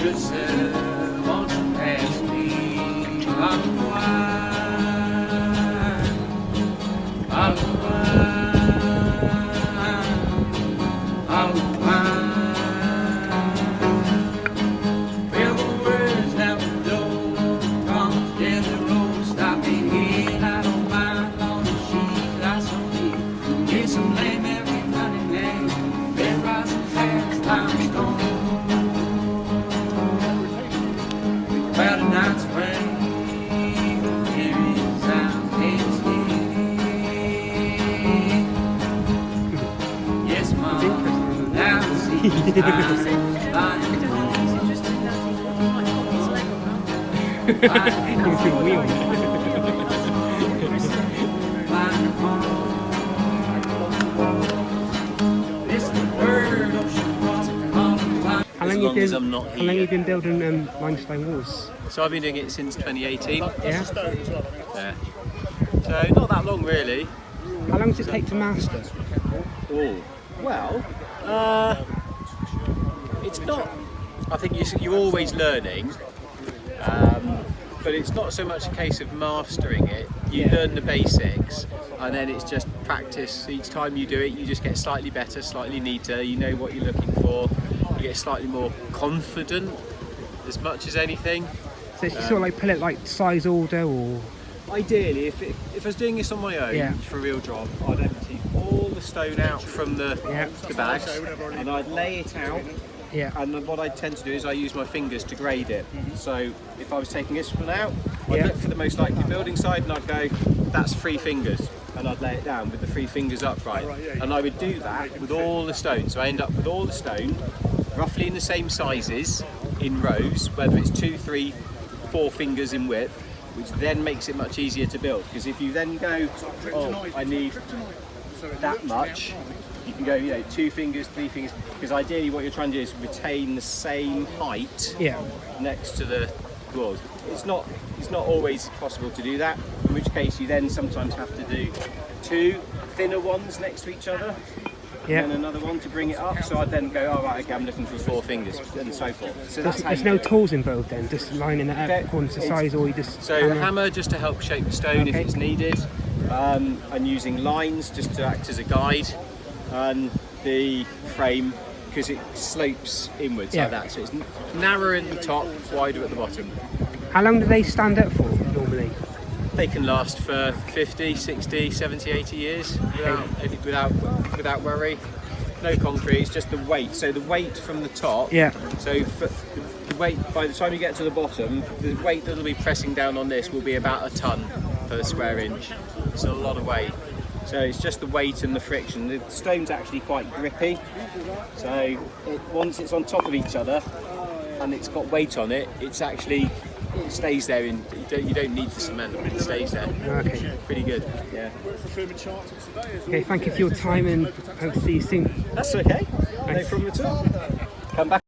How long have you been building limestone walls? So I've been doing it since 2018. Yeah. Yeah. So not that long really. How long does it take to master? Oh, well, it's not. I think you're always learning, but it's not so much a case of mastering it. You learn the basics, and then it's just practice. Each time you do it, you just get slightly better, slightly neater. You know what you're looking for. You get slightly more confident, as much as anything. So it's sort of like pull it like size order, or ideally, if I was doing this on my own for a real job, I'd empty all the stone out from the bags, and I'd lay it out. Yeah. And what I tend to do is I use my fingers to grade it. So if I was taking this one out, I'd look for the most likely building side and I'd go, that's 3 fingers. And I'd lay it down with the 3 fingers upright. And I would do that with all the stone. So I end up with all the stone roughly in the same sizes in rows, whether it's 2, 3, 4 fingers in width, which then makes it much easier to build. Because if you then go, oh, I need that much, you can go, 2 fingers, 3 fingers, because ideally what you're trying to do is retain the same height next to the walls. It's not always possible to do that, in which case you then sometimes have to do 2 thinner ones next to each other, and then another one to bring it up. So I'd then go, oh right, okay, I'm looking for 4 fingers, and so forth. So there's no tools involved then, just lining it up according to size, or you just... So a hammer just to help shape the stone if it's needed, and using lines just to act as a guide, and the frame because it slopes inwards like that, so it's narrower at the top, wider at the bottom. How long do they stand up for normally? They can last for 50, 60, 70, 80 years without worry. No concrete, it's just the weight. So the weight from the top, so for the weight, by the time you get to the bottom, the weight that will be pressing down on this will be about 1 ton per square inch. It's a lot of weight. So it's just the weight and the friction. The stone's actually quite grippy. So once it's on top of each other and it's got weight on it, it stays there. You don't need the cement. It stays there. Okay. Pretty good. Yeah. Okay. Thank you for your time, and hope to see you soon. That's okay. No problem at all. Come back.